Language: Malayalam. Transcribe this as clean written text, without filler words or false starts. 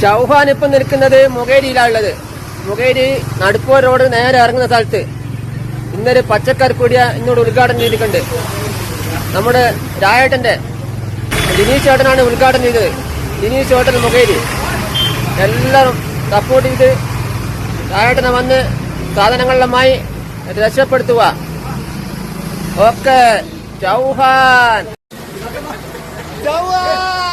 ചൗഹാൻ ഇപ്പം നിൽക്കുന്നത് മുകേരിയിലാണുള്ളത്. മുകേരി നടുപ്പൂർ റോഡ് നേരെ ഇറങ്ങുന്ന സ്ഥലത്ത് ഇന്നൊരു പച്ചക്കറി പീടിക ഇന്നോട് ഉദ്ഘാടനം ചെയ്തിട്ടുണ്ട്. നമ്മുടെ രായേട്ടന്റെ ജിനീഷ് ചേട്ടനാണ് ഉദ്ഘാടനം ചെയ്തത്. ജിനീഷ് ചേട്ടൻ മുകേരി എല്ലാവരും സപ്പോർട്ട് ചെയ്ത് രായേട്ടനെ വന്ന് സാധനങ്ങളിലുമായി രക്ഷപ്പെടുത്തുക. ഓക്കെ, ചൗഹാൻ ചൗഹാൻ.